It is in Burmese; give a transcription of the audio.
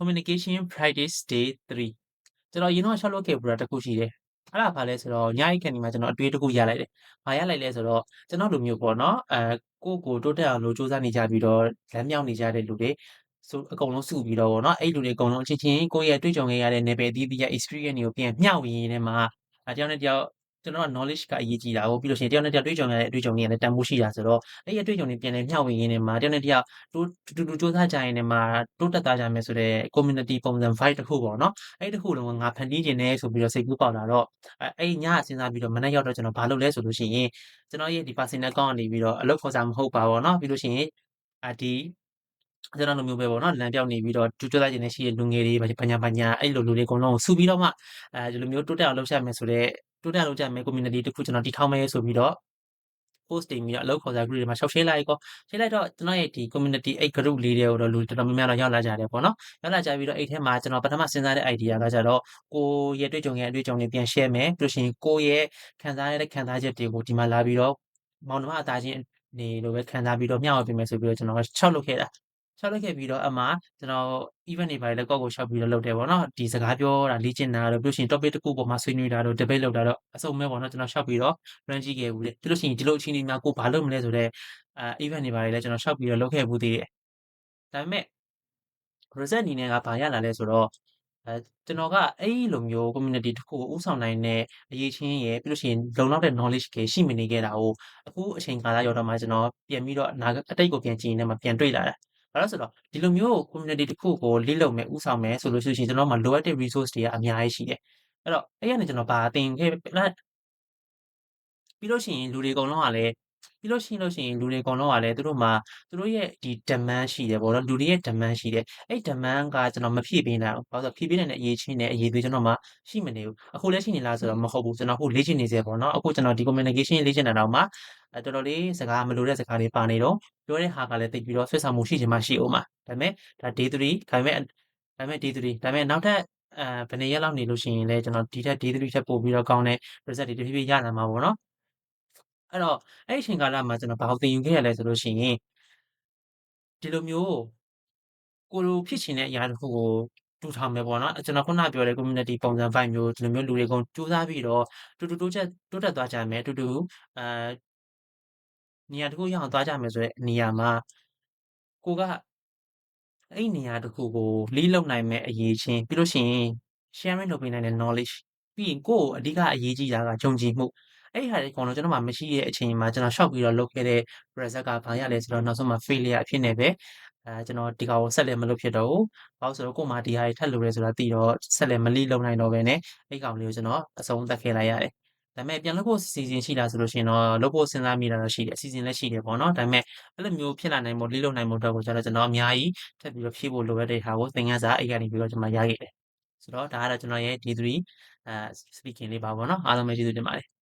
communication practice day 3ကျွန်တော်အရင်တော့လျှောက်လုပ်ခဲ့ဖူးတာတခုရှိတယ်။အဲ့ဒါဘာလဲဆိုတော့ညအိပ်ခန်းဒီမှာကျွန်တော်အတွေးတခုရလိုက်တယ်။ဘာရလိုက်လဲဆိုတော့ကျွန်တော်လူမျိုးပေါ့နော်ကိုယ့်ကိုတိုးတက်အောင်လို့စူးစမ်းနေကြပြီးတော့လမ်းမြောက်နေကြတဲ့လူတွေဆိုအကုန်လုံးစုပြီးတော့ပေါ့နော်အဲ့လူတွေအကုန်လုံးအချင်းချင်းကိုယ့်ရဲ့တွေ့ကြုံခဲ့ရတဲ့ level အသီးသီးရဲ့ experience တွေကိုပြန်မျှဝေရင်းနဲ့မှတယောက်နဲ့တယောက်ကျွန်တော်က knowledge ကအရေးကြီးတာကိုပြီးလို့ရှိရင်တယောက်နဲ့တယောက်တွေ့ကြုံရတဲ့အတွေ့အကြုံတွေကလည်းတန်ဖိုးရှိတာဆိုတော့အဲ့ဒီအတွေ့အကြုံတွေပြန်လည်မျှဝေရင်းနဲ့မှတယောက်နဲ့တယောက်တူတူစူးစမ်းကြရင်လည်းမှတိုးတက်သွားကြမယ်ဆိုတဲ့ community ပုံစံ vibe တစ်ခုပေါ့နော်အဲ့ဒီတစ်ခုလုံးကငါဖန်တီးချင်တယ်ဆိုပြီးတော့စိတ်ကူးပေါက်လာတော့အဲ့ညစဉ်းစားပြီးတော့မနက်ရောက်တော့ကျွန်တော်ဘာလုပ်လဲဆိုလို့ရှိရင်ကျွန်တော်ရဲ့ဒီ personal account ကနေပြီးတော့အလုပ်ခေါ်စာမဟုတ်ပါဘောเนาะပြီးလို့ရှိရင်ဒီကျွန်တော်လိုမျိုးပဲပေါ့နော်လမ်းပြောင်းနေပြီးတော့ကြိုးစားခြင်းနဲ့ရှိတဲ့လူငယ်တွေဘာညာအဲ့လိုလူတွေအကုန်လုံးကိုစုပြီးတော့မှဒီလိုမျိုးတိုးတက်အောင်လုပ်ရမယ်ဆိုတော့တိုးတက်အောင်လုပ်ကြမယ် community တစ်ခုကျွန်တော်တည်ထောင်မယ်ဆိုပြီးတော့ post တင်ပြီးတော့အလုပ်ခေါ်စာ group တွေမှာshare လိုက်တော့ကျွန်တော်ရဲ့ဒီ community အဲ့ group လေးတွေကိုတော့လူတော်တော်များများတော့ရောက်လာကြတယ်ပေါ့နော်ရောက်လာကြပြီးတော့အဲ့ထဲမှာကျွန်တော်ပထမစဉ်းစားတဲ့ idea ကကြတော့ကိုယ့်ရဲ့တွေ့ကြုံအတွေ့အကြုံတွေပြန် share မယ်ပြီးလို့ရှိရင်ကိုယ့်ရဲ့ခံစားရတဲ့ခံစားချက်တွေကိုဒီမှာလာပြီးတော့မောင်နှမအသားချင်းနေလိုပဲခံစားပြီးတော့မျှဝေပေးမယ်ဆိုပြီးတော့ကျွန်တော်6လုပ်ခဲ့တာ6လုပ်ခဲ့ပြီးတော့အမှကျွန်တော် event တွေပါတယ်လည်းကောက်ကိုရှောက်ပြီးတော့လုပ်တယ်ပေါ့နော်ဒီစကားပြောတာလေ့ကျင့်တာတို့ပြီးလို့ရှိရင် topic တစ်ခုပေါ်မှာဆွေးနွေးတာတို့ debate လုပ်တာတို့အစုံပဲပေါ့နော်ကျွန်တော်ရှောက်ပြီးတော့ run ကြည့်ခဲ့ဘူးလေပြီးလို့ရှိရင်ဒီလိုအခြေအနေများကိုဘာလုပ်မလဲဆိုတော့event တွေပါတယ်လည်းကျွန်တော်ရှောက်ပြီးတော့လုပ်ခဲ့ဘူးသေးတယ်ဒါပေမဲ့ result အနေနဲ့ကဘာရလာလဲဆိုတော့ကျွန်တော်ကအဲ့လိုမျိုး community တစ်ခုကိုဦးဆောင်နိုင်တဲ့အရေးချင်းရယ်ပြီးလို့ရှိရင်လုံလောက်တဲ့ knowledge တွေရှိမနေခဲ့တာကိုအခုအချိန်ကာလရောက်တော့မှကျွန်တော်ပြန်ပြီးတော့အတိတ်ကိုပြန်ကြည့်နေမှပြန်တွေ့လာတာဘာလို့ဆိုတော့ဒီလိုမျိုး community တစ်ခုကိုလေ့လုပ်မယ်ဦးဆောင်မယ်ဆိုလို့ရှိရင်ကျွန်တော်မှာလိုအပ်တဲ့ resource တွေကအများကြီးရှိတယ်အဲ့တော့အဲ့ကနေကျွန်တော်ဘာသင်ခဲ့ပြီးလို့ရှိရင်လူတွေအကုန်လုံးကလည်းပြီးလို့ရှိရင်လူတွေအကုန်လုံးကလည်းသူတို့မှာသူတို့ရဲ့ဒီ demand ရှိတယ်ပေါ့နော်လူတွေရဲ့ demand ရှိတယ်အဲ့ demand ကကျွန်တော်မဖြည့်ပေးနိုင်ဘူးဘာလို့ဆိုဖြည့်ပေးနိုင်တဲ့အရေးချင်းနဲ့အရေးသွေးကျွန်တော်မှာရှိမနေဘူးအခုလည်းရှိနေလားဆိုတော့မဟုတ်ဘူးကျွန်တော်အခုလေ့ကျင့်နေစေပေါ့နော်အခုကျွန်တော်ဒီ communication လေ့ကျင့်တာတော့မှတော်တော်လေးစကားမလိုတဲ့စကားတွေပါနေတော့ပြောတဲ့ဟာကလည်းတိတ်ပြီးတော့ဆွဲဆောင်မှုရှိချင်မှရှိဦးမှာဒါပေမဲ့ဒါ day 3ဒါပေမဲ့ day 3ဒါပေမဲ့နောက်ထပ်ဘယ်နှစ်ရက်လောက်နေလို့ရှိရင်လည်းကျွန်တော်ဒီထက် day 3ထက်ပိုပြီးတော့ကောင်းတဲ့ result တွေတဖြည်းဖြည်းရလာမှာပေါ့နော်အဲ့တော့အဲ့ဒီအချိန်ကာလမှာကျွန်တော်ဘာကိုသင်ယူခဲ့ရလဲဆိုလို့ရှိရင်ဒီလိုမျိုးကိုယ်လိုဖြစ်ချင်တဲ့အရာတစ်ခုကိုထူထောင်မယ်ပေါ့နော်ကျွန်တော်ခုနပြောတဲ့ community ပုံစံ vibe မျိုးဒီလိုမျိုးလူတွေအကုန်ကြိုးစားပြီးတော့တူတူတိုးတက်သွားကြမယ်အတူတူအာနေရာတစ်ခုရောက်အောင်သွားကြမယ်ဆိုတဲ့နေရာမှာကိုကအဲ့နေရာတစ်ခုကိုlead လုပ်နိုင်မဲ့အရည်အချင်းပြီးလို့ရှိရင် sharing လုပ်ပေးနိုင်တဲ့ knowledge ပြီးရင်ကိုယ့်ကိုအဓိကအရေးကြီးတာကယုံကြည်မှုအဲ့ဒီဟာတွေအကုန်လုံးကျွန်တော်မှာမရှိတဲ့အချိန်မှာကျွန်တော်ရှောက်ပြီးတော့လုပ်ခဲ့တဲ့ result ကဘာရလဲဆိုတော့နောက်ဆုံးမှာ failure အဖြစ်နဲ့ပဲကျွန်တော်ဒီကောင်ကိုဆက်လည်းမလုပ်ဖြစ်တော့ဘူး။ဘာလို့ဆိုတော့ကိုယ်မှာဒီဟာတွေထပ်လိုတယ်ဆိုတာသိတော့ဆက်လည်းမlead လုပ်နိုင်တော့ဘဲနဲ့အဲ့ကောင်လေးကိုကျွန်တော်အဆုံးသတ်ခဲ့လိုက်ရတယ်။ဒါပေမဲ့ပြန်လုပ်ဖို့အစီအစဉ်ရှိလားဆိုလို့ရှိရင်တော့လုပ်ဖို့စဉ်းစားမိတာတော့ရှိတယ်အစီအစဉ်လည်းရှိတယ်ပေါ့နော်။ဒါပေမဲ့အဲ့လိုမျိုးဖြစ်လာနိုင်ဖို့lead လုပ်နိုင်ဖို့အတွက်ကိုကျတော့ကျွန်တော်အများကြီးထပ်ပြီးတော့ဖြည့်ဖို့လိုအပ်တဲ့ဟာကိုသင်ခန်းစာအဲ့ကနေပြီးတော့ကျွန်တော်ရခဲ့တယ်။ဆိုတော့ဒါကတော့ကျွန်တော်ရဲ့ D3 speaking လေးပါပေါ့နော်။အားလုံးပဲကျေးဇူးတင်ပါတယ်